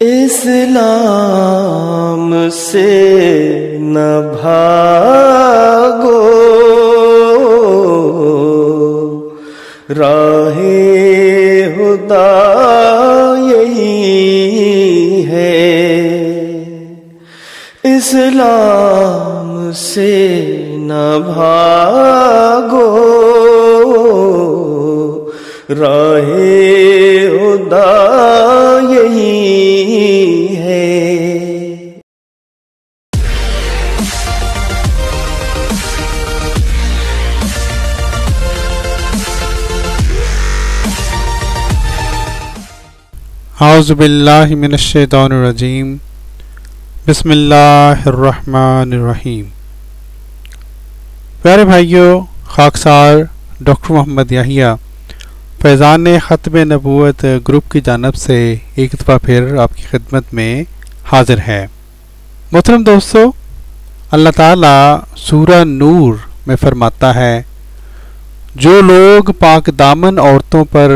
اسلام سے نہ بھاگو، راہ خدا یہی ہے، اسلام سے نہ بھاگو، راہ خدا یہی ہے۔ اعوذ باللہ من الشیطان الرجیم، بسم اللہ الرحمن الرحیم۔ پیارے بھائیوں، خاکسار ڈاکٹر محمد یحییٰ فیضان ختم نبوت گروپ کی جانب سے ایک دفعہ پھر آپ کی خدمت میں حاضر ہے۔ محترم دوستو، اللہ تعالیٰ سورہ نور میں فرماتا ہے، جو لوگ پاک دامن عورتوں پر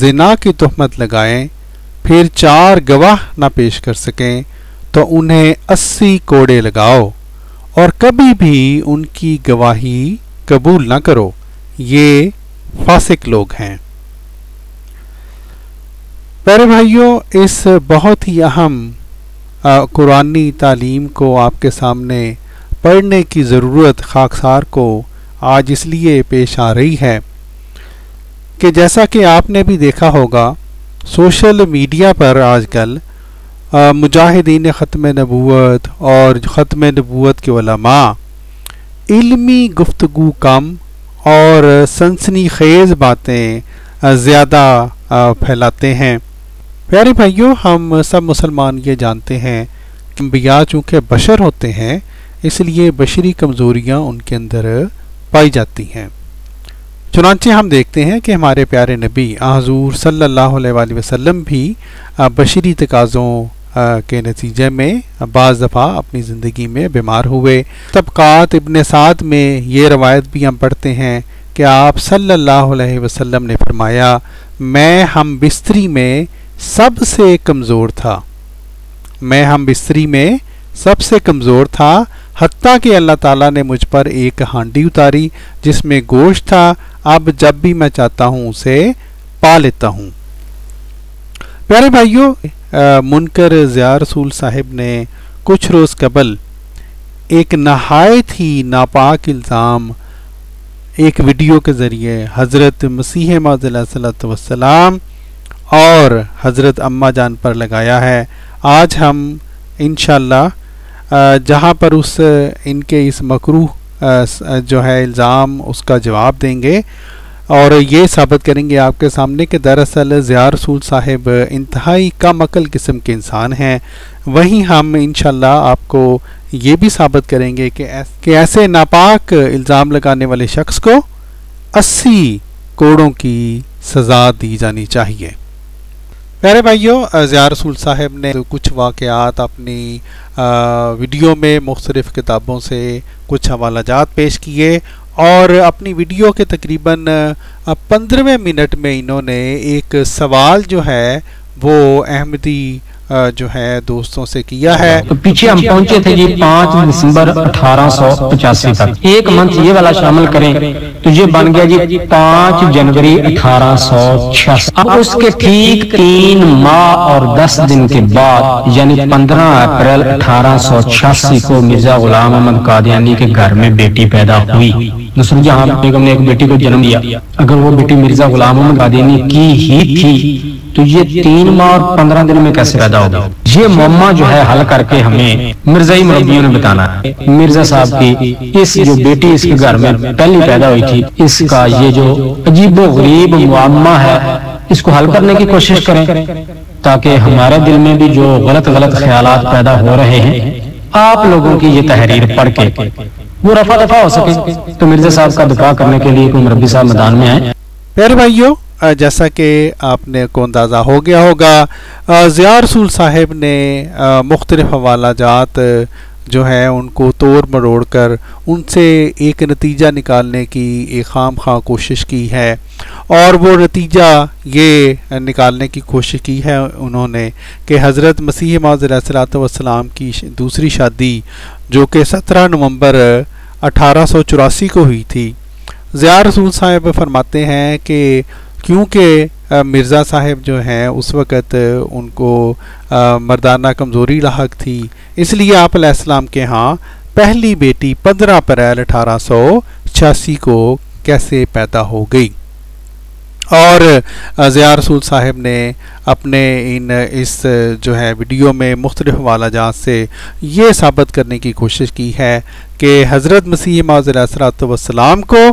زنا کی تہمت لگائیں پھر 4 گواہ نہ پیش کر سکیں تو انہیں 80 کوڑے لگاؤ اور کبھی بھی ان کی گواہی قبول نہ کرو، یہ فاسق لوگ ہیں۔ پیارے بھائیوں، اس بہت ہی اہم قرآنی تعلیم کو آپ کے سامنے پڑھنے کی ضرورت خاکسار کو آج اس لیے پیش آ رہی ہے کہ جیسا کہ آپ نے بھی دیکھا ہوگا سوشل میڈیا پر آج کل مجاہدین ختم نبوت اور ختم نبوت کے علماء علمی گفتگو کم اور سنسنی خیز باتیں زیادہ پھیلاتے ہیں۔ پیارے بھائیوں، ہم سب مسلمان یہ جانتے ہیں کہ انبیاء چونکہ بشر ہوتے ہیں اس لیے بشری کمزوریاں ان کے اندر پائی جاتی ہیں۔ چنانچہ ہم دیکھتے ہیں کہ ہمارے پیارے نبی حضور صلی اللہ علیہ وآلہ وسلم بھی بشری تقاضوں کے نتیجے میں بعض دفعہ اپنی زندگی میں بیمار ہوئے۔ طبقات ابن سعد میں یہ روایت بھی ہم پڑھتے ہیں کہ آپ صلی اللہ علیہ وسلم نے فرمایا، میں ہم بستری میں سب سے کمزور تھا، حتیٰ کہ اللہ تعالیٰ نے مجھ پر ایک ہانڈی اتاری جس میں گوشت تھا، اب جب بھی میں چاہتا ہوں اسے پا لیتا ہوں۔ پیارے بھائیوں، منکر ضیاء رسول صاحب نے کچھ روز قبل ایک نہایت ہی ناپاک الزام ایک ویڈیو کے ذریعے حضرت مسیح موعود علیہ الصلوۃ والسلام اور حضرت اماں جان پر لگایا ہے۔ آج ہم انشاءاللہ جہاں پر ان کے اس مکروہ جو ہے الزام اس کا جواب دیں گے اور یہ ثابت کریں گے آپ کے سامنے کہ دراصل ضیاء رسول صاحب انتہائی کم عقل قسم کے انسان ہیں، وہیں ہم انشاءاللہ آپ کو یہ بھی ثابت کریں گے کہ ایسے ناپاک الزام لگانے والے شخص کو 80 کوڑوں کی سزا دی جانی چاہیے۔ پیارے بھائیوں، ضیاء رسول صاحب نے کچھ واقعات اپنی ویڈیو میں مختلف کتابوں سے کچھ حوالہ جات پیش کیے اور اپنی ویڈیو کے تقریباً 15ویں منٹ میں انہوں نے ایک سوال جو ہے وہ احمدی جو ہے دوستوں سے کیا ہے۔ تو پیچھے ہم پہنچے تھے جی 5 دسمبر 1885 تک، ایک منتھ یہ والا شامل کریں تو یہ بن گیا جی 5 جنوری 1886۔ اب اس کے ٹھیک 3 ماہ اور 10 دن کے بعد یعنی 15 اپریل 1886 کو مرزا غلام احمد قادیانی کے گھر میں بیٹی پیدا ہوئی۔ نصرت جہاں بیگم نے ایک بیٹی کو جنم دیا، اگر وہ بیٹی مرزا غلام احمد قادیانی کی ہی تھی تو یہ 3 ماہ اور 15 دن میں کیسے پیدا ہوگا؟ یہ معمہ جو ہے حل کر کے ہمیں مرزائی مربیوں نے بتانا ہے۔ مرزا صاحب کی اس جو بیٹی اس کے گھر میں پہلی پیدا ہوئی تھی، اس کا یہ جو عجیب و غریب معمہ ہے اس کو حل کرنے کی کوشش کریں تاکہ ہمارے دل میں بھی جو غلط خیالات پیدا ہو رہے ہیں آپ لوگوں کی یہ تحریر پڑھ کے وہ رفع دفع ہو سکے۔ تو مرزا صاحب کا دفاع کرنے کے لیے کوئی مربی صاحب میدان میں آئے۔ پیارے بھائیوں، جیسا کہ آپ نے کو اندازہ ہو گیا ہوگا، ضیاء رسول صاحب نے مختلف حوالہ جات جو ہے ان کو توڑ مروڑ کر ان سے ایک نتیجہ نکالنے کی ایک خام خواہ کوشش کی ہے، اور وہ نتیجہ یہ نکالنے کی کوشش کی ہے انہوں نے کہ حضرت مسیح موعود علیہ الصلوۃ والسلام کی دوسری شادی جو کہ 17 نومبر 1884 کو ہوئی تھی۔ ضیاء رسول صاحب فرماتے ہیں کہ کیونکہ مرزا صاحب جو ہیں اس وقت ان کو مردانہ کمزوری لاحق تھی، اس لیے آپ علیہ السلام کے ہاں پہلی بیٹی 15 اپریل 1886 کو کیسے پیدا ہو گئی۔ اور ضیاء رسول صاحب نے اپنے اس جو ہے ویڈیو میں مختلف حوالہ جات سے یہ ثابت کرنے کی کوشش کی ہے کہ حضرت مسیح موعود علیہ السلام کو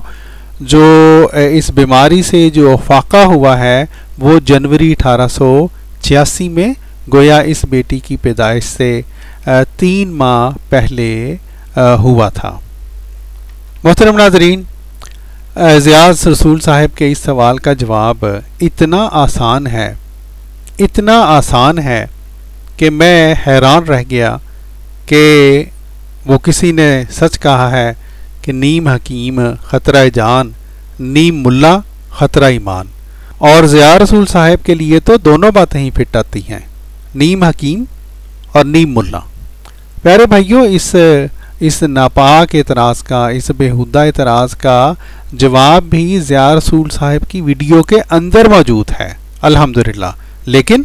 جو اس بیماری سے جو افاقہ ہوا ہے وہ جنوری 1886 میں گویا اس بیٹی کی پیدائش سے 3 ماہ پہلے ہوا تھا۔ محترم ناظرین، ضیاء رسول صاحب کے اس سوال کا جواب اتنا آسان ہے کہ میں حیران رہ گیا کہ وہ کسی نے سچ کہا ہے کہ نیم حکیم خطرہ جان، نیم ملا خطرہ ایمان، اور ضیاء رسول صاحب کے لیے تو دونوں باتیں ہی فٹ آتی ہیں، نیم حکیم اور نیم ملا۔ پیارے بھائیوں، اس ناپاک اعتراض کا، اس بےہودہ اعتراض کا جواب بھی ضیاء رسول صاحب کی ویڈیو کے اندر موجود ہے الحمدللہ، لیکن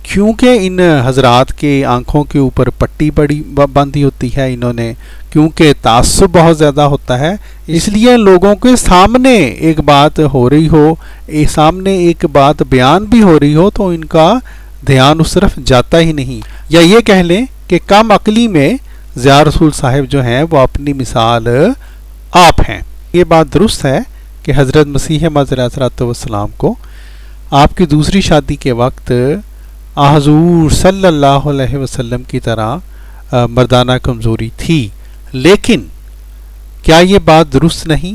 کیونکہ ان حضرات کے آنکھوں کے اوپر پٹی بڑی باندھی ہوتی ہے انہوں نے، کیونکہ تعصب بہت زیادہ ہوتا ہے، اس لیے لوگوں کے سامنے ایک بات ہو رہی ہو، سامنے ایک بات بیان بھی ہو رہی ہو تو ان کا دھیان اس طرف جاتا ہی نہیں، یا یہ کہہ لیں کہ کم عقلی میں ضیاء رسول صاحب جو ہیں وہ اپنی مثال آپ ہیں۔ یہ بات درست ہے کہ حضرت مسیح موعود علیہ السلام کو آپ کی دوسری شادی کے وقت حضور صلی اللہ علیہ وسلم کی طرح مردانہ کمزوری تھی، لیکن کیا یہ بات درست نہیں،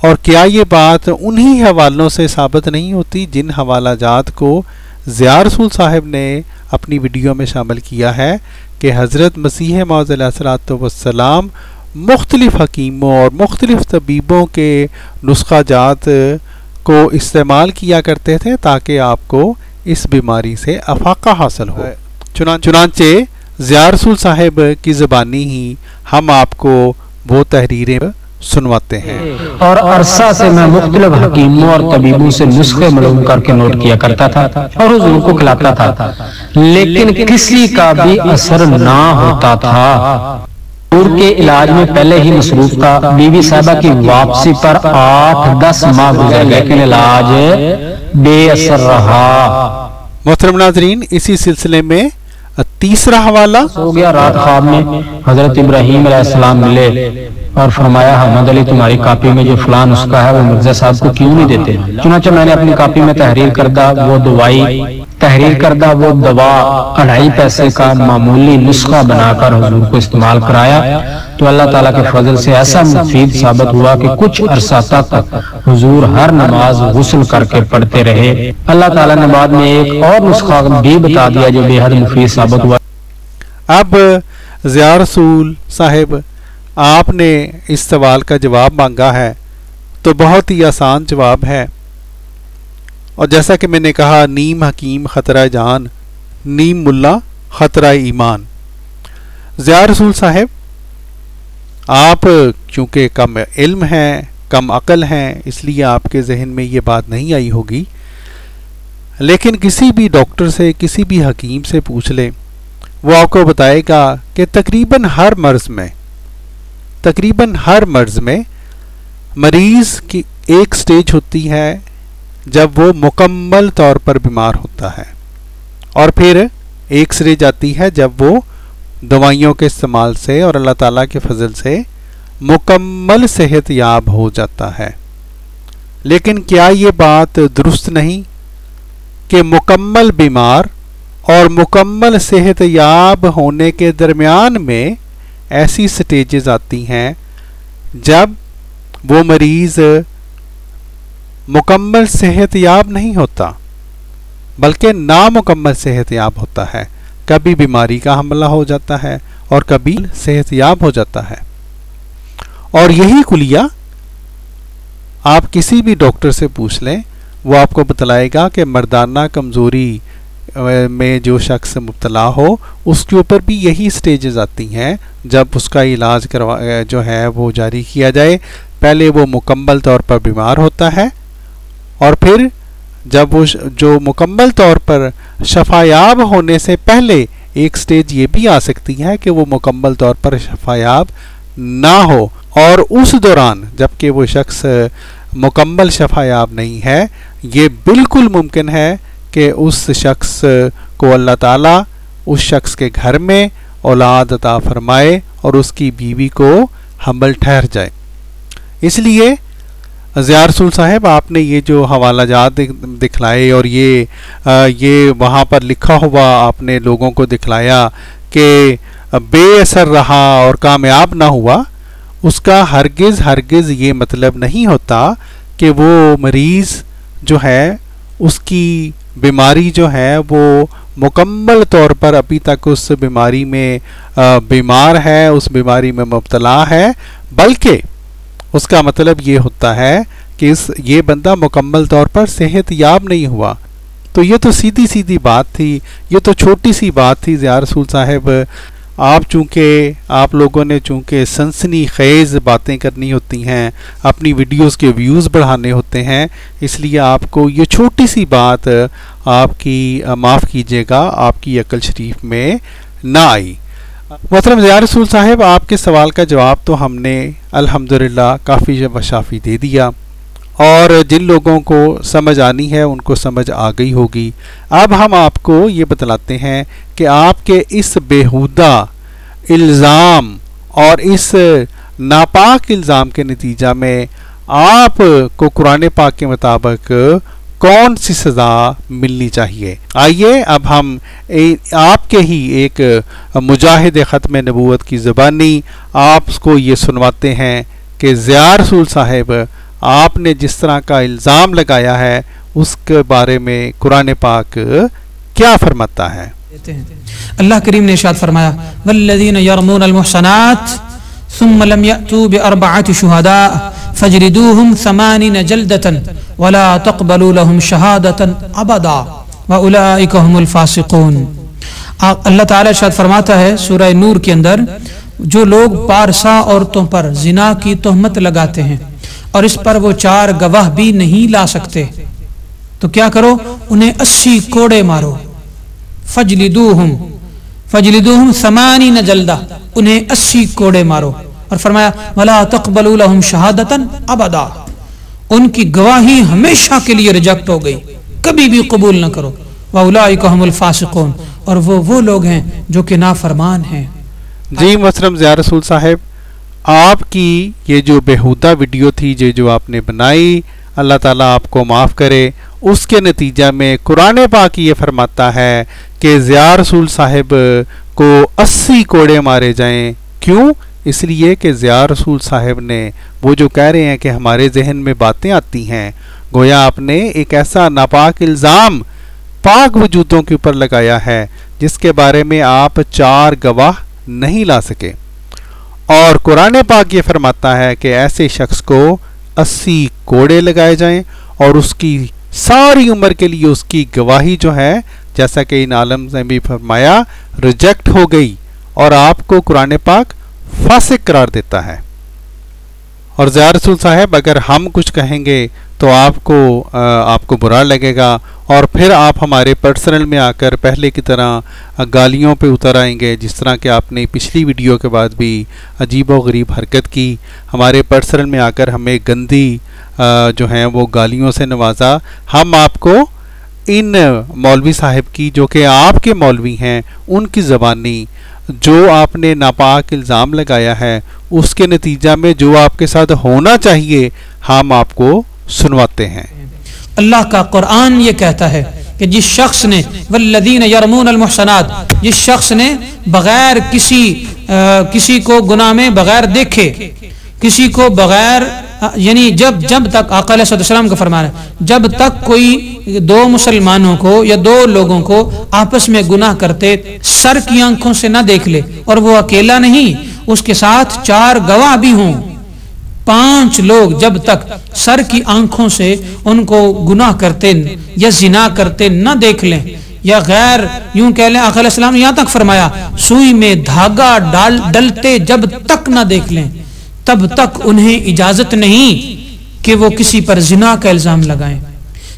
اور کیا یہ بات انہی حوالوں سے ثابت نہیں ہوتی جن حوالہ جات کو ضیاء رسول صاحب نے اپنی ویڈیو میں شامل کیا ہے کہ حضرت مسیح موعود علیہ السلام مختلف حکیموں اور مختلف طبیبوں کے نسخہ جات کو استعمال کیا کرتے تھے تاکہ آپ کو اس بیماری سے افاقہ حاصل ہو۔ چنانچہ ضیاء رسول صاحب کی زبانی ہی ہم آپ کو وہ تحریریں سنواتے ہیں۔ اور عرصہ سے میں مختلف حکیموں اور طبیبوں سے نسخے معلوم کر کے نوٹ کیا کرتا تھا اور حضور کو کھلاتا تھا، لیکن کسی کا بھی اثر نہ ہوتا تھا۔ حضور کے علاج میں پہلے ہی مصروف تھا، بی بی صاحبہ کی واپسی پر 8-10 ماہ گزر گئے لیکن علاج بے اثر رہا۔ محترم ناظرین، اسی سلسلے میں تیسرا حوالہ ہو گیا۔ رات خواب میں حضرت ابراہیم علیہ السلام ملے اور فرمایا حمد علی تمہاری کاپی میں جو فلاں نسخہ ہے وہ مرزا صاحب کو کیوں نہیں دیتے؟ چنانچہ میں نے اپنی کاپی میں تحریر کردہ وہ دوا 2.5 پیسے کا معمولی نسخہ بنا کر حضور کو استعمال کرایا تو اللہ تعالیٰ کے فضل سے ایسا مفید ثابت ہوا کہ کچھ عرصہ تک حضور ہر نماز غسل کر کے پڑھتے رہے۔ اللہ تعالیٰ نے بعد میں ایک اور نسخہ بھی بتا دیا جو بے حد مفید ثابت ہوا۔ اب ضیاء رسول صاحب آپ نے اس سوال کا جواب مانگا ہے تو بہت ہی آسان جواب ہے، اور جیسا کہ میں نے کہا نیم حکیم خطرہ جان، نیم ملا خطرہ ایمان۔ ضیاء رسول صاحب آپ چونکہ کم علم ہیں، کم عقل ہیں، اس لیے آپ کے ذہن میں یہ بات نہیں آئی ہوگی، لیکن کسی بھی ڈاکٹر سے، کسی بھی حکیم سے پوچھ لیں، وہ آپ کو بتائے گا کہ تقریباً ہر مرض میں مریض کی ایک سٹیج ہوتی ہے جب وہ مکمل طور پر بیمار ہوتا ہے، اور پھر ایک سٹیج آتی ہے جب وہ دوائیوں کے استعمال سے اور اللہ تعالیٰ کے فضل سے مکمل صحت یاب ہو جاتا ہے۔ لیکن کیا یہ بات درست نہیں کہ مکمل بیمار اور مکمل صحت یاب ہونے کے درمیان میں ایسی سٹیجز آتی ہیں جب وہ مریض مکمل صحت یاب نہیں ہوتا بلکہ نامکمل صحت یاب ہوتا ہے، کبھی بیماری کا حملہ ہو جاتا ہے اور کبھی صحت یاب ہو جاتا ہے۔ اور یہی کلیہ آپ کسی بھی ڈاکٹر سے پوچھ لیں، وہ آپ کو بتلائے گا کہ مردانہ کمزوری میں جو شخص مبتلا ہو اس کے اوپر بھی یہی سٹیجز آتی ہیں جب اس کا علاج جو ہے وہ جاری کیا جائے۔ پہلے وہ مکمل طور پر بیمار ہوتا ہے، اور پھر جب وہ جو مکمل طور پر شفایاب ہونے سے پہلے ایک سٹیج یہ بھی آ سکتی ہے کہ وہ مکمل طور پر شفایاب نہ ہو، اور اس دوران جبکہ وہ شخص مکمل شفایاب نہیں ہے، یہ بالکل ممکن ہے کہ اس شخص کو اللہ تعالیٰ اس شخص کے گھر میں اولاد عطا فرمائے اور اس کی بیوی کو حمل ٹھہر جائے۔ اس لیے ضیاء رسول صاحب آپ نے یہ جو حوالہ جات دکھلائے اور یہ وہاں پر لکھا ہوا آپ نے لوگوں کو دکھلایا کہ بے اثر رہا اور کامیاب نہ ہوا، اس کا ہرگز یہ مطلب نہیں ہوتا کہ وہ مریض جو ہے اس کی بیماری جو ہے وہ مکمل طور پر ابھی تک اس بیماری میں بیمار ہے، اس بیماری میں مبتلا ہے، بلکہ اس کا مطلب یہ ہوتا ہے کہ یہ بندہ مکمل طور پر صحت یاب نہیں ہوا۔ تو یہ تو سیدھی بات تھی، یہ تو چھوٹی سی بات تھی ضیاء رسول صاحب۔ آپ لوگوں نے چونکہ سنسنی خیز باتیں کرنی ہوتی ہیں، اپنی ویڈیوز کے ویوز بڑھانے ہوتے ہیں، اس لیے آپ کو یہ چھوٹی سی بات آپ کی معاف کیجیے گا آپ کی عقل شریف میں نہ آئی۔ محترم ضیاء رسول صاحب، آپ کے سوال کا جواب تو ہم نے الحمدللہ کافی وشافی دے دیا، اور جن لوگوں کو سمجھ آنی ہے ان کو سمجھ آ گئی ہوگی۔ اب ہم آپ کو یہ بتلاتے ہیں کہ آپ کے اس بیہودہ الزام اور اس ناپاک الزام کے نتیجہ میں آپ کو قرآن پاک کے مطابق کون سی سزا ملنی چاہیے۔ آئیے اب ہم آپ کے ہی ایک مجاہد ختم نبوت کی زبانی آپ کو یہ سنواتے ہیں کہ ضیاء رسول صاحب آپ نے جس طرح کا الزام لگایا ہے اس کے بارے میں قرآن پاک کیا فرماتا ہے۔ اللہ کریم نے ارشاد فرمایا والذین یرمون المحصنات ثم لم یأتوا بأربعة شہداء فاجلدوهم 80 جلدة ولا تقبلوا لهم شہادة ابدا واولئک هم الفاسقون۔ اللہ تعالی ارشاد فرماتا ہے سورہ نور کے اندر، جو لوگ پارسا عورتوں پر زنا کی تہمت لگاتے ہیں اور اس پر وہ 4 گواہ بھی نہیں لا سکتے، تو کیا کرو، انہیں 80 کوڑے مارو۔ فجلدوہم 80 جلدہ، انہیں 80 کوڑے مارو، اور فرمایا ولا تقبلوا لهم شہادة ابدا، ان کی گواہی ہمیشہ کے لیے ریجیکٹ ہو گئی، کبھی بھی قبول نہ کرو۔ واولئک هم الفاسقون، اور وہ لوگ ہیں جو کہ نافرمان ہیں۔ جی محترم ضیاء رسول صاحب، آپ کی یہ جو بیہودہ ویڈیو تھی جو آپ نے بنائی، اللہ تعالیٰ آپ کو معاف کرے، اس کے نتیجہ میں قرآن پاک یہ فرماتا ہے کہ ضیاء رسول صاحب کو 80 کوڑے مارے جائیں۔ کیوں؟ اس لیے کہ ضیاء رسول صاحب نے وہ جو کہہ رہے ہیں کہ ہمارے ذہن میں باتیں آتی ہیں، گویا آپ نے ایک ایسا ناپاک الزام پاک وجودوں کے اوپر لگایا ہے جس کے بارے میں آپ 4 گواہ نہیں لا سکے، اور قرآن پاک یہ فرماتا ہے کہ ایسے شخص کو 80 کوڑے لگائے جائیں اور اس کی ساری عمر کے لیے اس کی گواہی جو ہے، جیسا کہ ان عالم نے بھی فرمایا، ریجیکٹ ہو گئی، اور آپ کو قرآن پاک فاسق قرار دیتا ہے۔ اور ضیاء رسول صاحب، اگر ہم کچھ کہیں گے تو آپ کو برا لگے گا، اور پھر آپ ہمارے پرسنل میں آ کر پہلے کی طرح گالیوں پہ اتر آئیں گے، جس طرح کہ آپ نے پچھلی ویڈیو کے بعد بھی عجیب و غریب حرکت کی، ہمارے پرسنل میں آ کر ہمیں گندی جو ہیں وہ گالیوں سے نوازا۔ ہم آپ کو ان مولوی صاحب کی، جو کہ آپ کے مولوی ہیں، ان کی زبانی جو آپ نے ناپاک الزام لگایا ہے، اس کے نتیجہ میں جو آپ کے ساتھ ہونا چاہیے ہم آپ کو سنواتے ہیں۔ اللہ کا قرآن یہ کہتا ہے کہ جس شخص نے والذین یرمون المحصنات، جس شخص نے بغیر کسی کو گناہ میں بغیر دیکھے، کسی کو بغیر یعنی جب تک آقا علیہ السلام کا فرمان ہے جب تک کوئی دو مسلمانوں کو یا دو لوگوں کو آپس میں گناہ کرتے سر کی آنکھوں سے نہ دیکھ لے، اور وہ اکیلا نہیں، اس کے ساتھ 4 گواہ بھی ہوں، 5 لوگ جب تک سر کی آنکھوں سے ان کو گناہ کرتے یا زنا کرتے نہ دیکھ لیں، یا غیر یوں کہہ لیں آقا علیہ السلام یہاں تک فرمایا سوئی میں دھاگا ڈلتے جب تک نہ دیکھ لیں تب تک انہیں اجازت نہیں کہ وہ کسی پر زنا کا الزام لگائیں،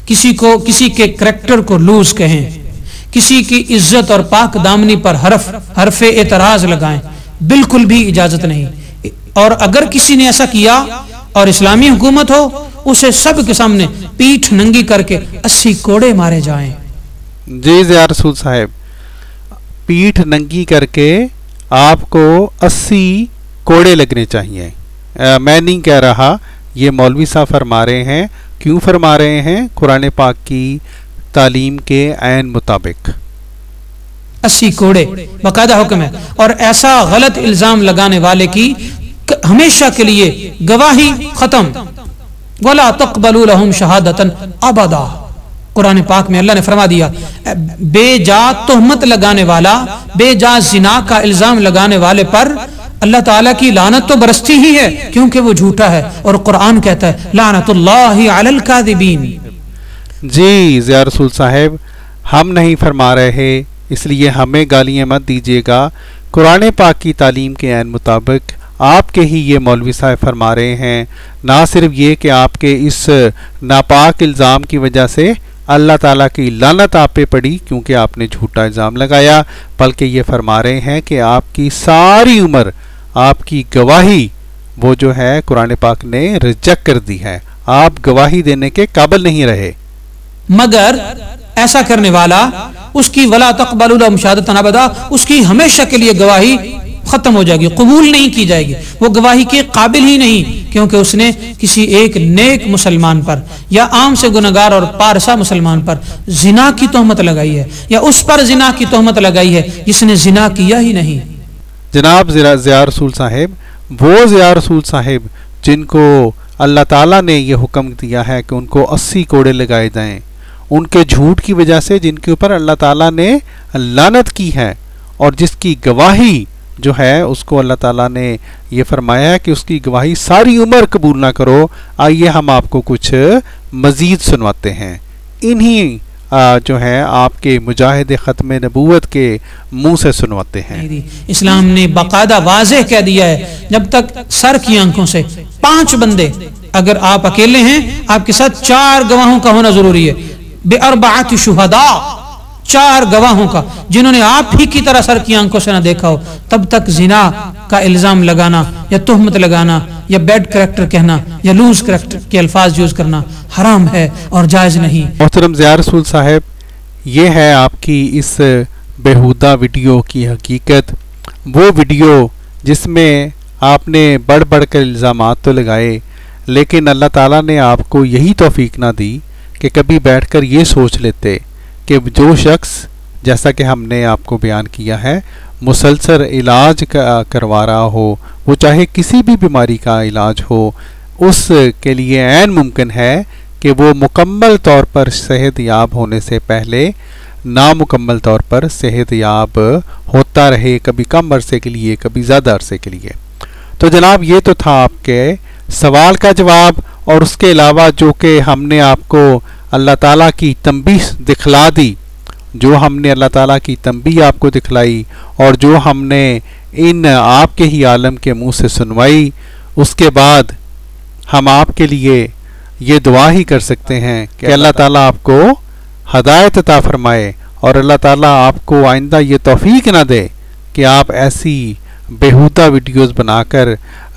کسی کے کریکٹر کو لوز کہیں، کسی کی عزت اور پاک دامنی پر حرف اعتراض لگائیں، بالکل بھی اجازت نہیں۔ اور اگر کسی نے ایسا کیا اور اسلامی حکومت ہو، اسے سب کے سامنے پیٹھ ننگی کر کے 80 کوڑے مارے جائیں۔ جی ضیاء رسول صاحب، پیٹھ ننگی کر کے آپ کو 80 کوڑے لگنے چاہیے۔ میں نہیں کہہ رہا، یہ مولوی صاحب فرما رہے ہیں۔ کیوں فرما رہے ہیں؟ قرآن پاک کی تعلیم کے عین مطابق 80 کوڑے باقاعدہ حکم ہے، اور ایسا غلط الزام لگانے والے کی ہمیشہ کے لیے گواہی ختم۔ وَلَا تَقْبَلُوا لَهُمْ شَهَادَةً أَبَدًا، قرآن پاک میں اللہ نے فرما دیا بے جا تہمت لگانے والا، بے جا زنا کا الزام لگانے والے پر اللہ تعالیٰ کی لعنت تو برستی ہی ہے، کیونکہ وہ جھوٹا ہے، اور قرآن کہتا ہے لعنت اللہ علی الکاذبین۔ جی ضیاء رسول صاحب، ہم نہیں فرما رہے، اس لیے ہمیں گالیاں مت دیجیے گا۔ قرآن پاک کی تعلیم کے عین مطابق آپ کے ہی یہ مولوی صاحب فرما رہے ہیں۔ نہ صرف یہ کہ آپ کے اس ناپاک الزام کی وجہ سے اللہ تعالیٰ کی لعنت آپ پہ پڑی کیونکہ آپ نے جھوٹا الزام لگایا، بلکہ یہ فرما رہے ہیں کہ آپ کی ساری عمر آپ کی گواہی وہ جو ہے قرآن پاک نے ریجیکٹ کر دی ہے، آپ گواہی دینے کے قابل نہیں رہے۔ مگر ایسا کرنے والا اس کی ولا تقبلوا لهم شهادة ابدا، اس کی ہمیشہ کے لیے گواہی ختم ہو جائے گی، قبول نہیں کی جائے گی، وہ گواہی کے قابل ہی نہیں، کیونکہ اس نے کسی ایک نیک مسلمان پر یا عام سے گنہگار اور پارسا مسلمان پر زنا کی تہمت لگائی ہے، یا اس پر زنا کی تہمت لگائی ہے جس نے زنا کیا ہی نہیں۔ جناب ضیاء رسول صاحب، وہ ضیاء رسول صاحب جن کو اللہ تعالیٰ نے یہ حکم دیا ہے کہ ان کو 80 کوڑے لگائے جائیں، ان کے جھوٹ کی وجہ سے جن کے اوپر اللہ تعالیٰ نے لعنت کی ہے، اور جس کی گواہی جو ہے اس کو اللہ تعالیٰ نے یہ فرمایا ہے کہ اس کی گواہی ساری عمر قبول نہ کرو۔ آئیے ہم آپ کو کچھ مزید سنواتے ہیں، انہی جو ہے آپ کے مجاہد ختم نبوت کے منہ سے سنواتے ہیں۔ اسلام نے باقاعدہ واضح کہہ دیا ہے جب تک سر کی آنکھوں سے 5 بندے، اگر آپ اکیلے ہیں آپ کے ساتھ 4 گواہوں کا ہونا ضروری ہے، بِأَرْبَعَةِ شُهَدَاء، 4 گواہوں کا جنہوں نے آپ ہی کی طرح سر کی آنکھوں سے نہ دیکھا ہو، تب تک زنا کا الزام لگانا یا تہمت لگانا یا بیڈ کریکٹر کہنا یا لوز کریکٹر کے الفاظ یوز کرنا حرام ہے اور جائز نہیں۔ محترم ضیاء رسول صاحب، یہ ہے آپ کی اس بیہودہ ویڈیو کی حقیقت، وہ ویڈیو جس میں آپ نے بڑھ بڑھ کر الزامات تو لگائے، لیکن اللہ تعالیٰ نے آپ کو یہی توفیق نہ دی کہ کبھی بیٹھ کر یہ سوچ لیتے کہ جو شخص، جیسا کہ ہم نے آپ کو بیان کیا ہے، مسلسل علاج کروا رہا ہو، وہ چاہے کسی بھی بیماری کا علاج ہو، اس کے لیے عین ممکن ہے کہ وہ مکمل طور پر صحت یاب ہونے سے پہلے نامکمل طور پر صحت یاب ہوتا رہے، کبھی کم عرصے کے لیے، کبھی زیادہ عرصے کے لیے۔ تو جناب یہ تو تھا آپ کے سوال کا جواب، اور اس کے علاوہ جو کہ ہم نے آپ کو اللہ تعالیٰ کی تنبیہ دکھلا دی، جو ہم نے اللہ تعالیٰ کی تنبیہ آپ کو دکھلائی، اور جو ہم نے ان آپ کے ہی عالم کے منہ سے سنوائی، اس کے بعد ہم آپ کے لیے یہ دعا ہی کر سکتے ہیں کہ اللہ تعالیٰ آپ کو ہدایت عطا فرمائے، اور اللہ تعالیٰ آپ کو آئندہ یہ توفیق نہ دے کہ آپ ایسی بیہودہ ویڈیوز بنا کر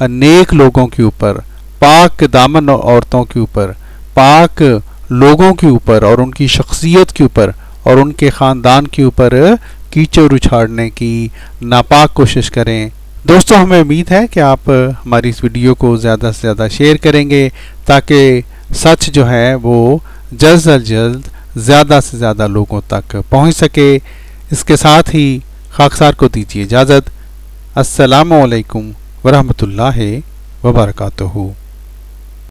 نیک لوگوں کے اوپر، پاک دامن عورتوں کے اوپر، پاک لوگوں کے اوپر اور ان کی شخصیت کے اوپر اور ان کے خاندان کے اوپر کیچڑ اچھاڑنے کی ناپاک کوشش کریں۔ دوستو، ہمیں امید ہے کہ آپ ہماری اس ویڈیو کو زیادہ سے زیادہ شیئر کریں گے تاکہ سچ جو ہے وہ جلد از جلد زیادہ سے زیادہ لوگوں تک پہنچ سکے۔ اس کے ساتھ ہی خاکسار کو دیجیے اجازت۔ السلام علیکم ورحمۃ اللہ وبرکاتہ۔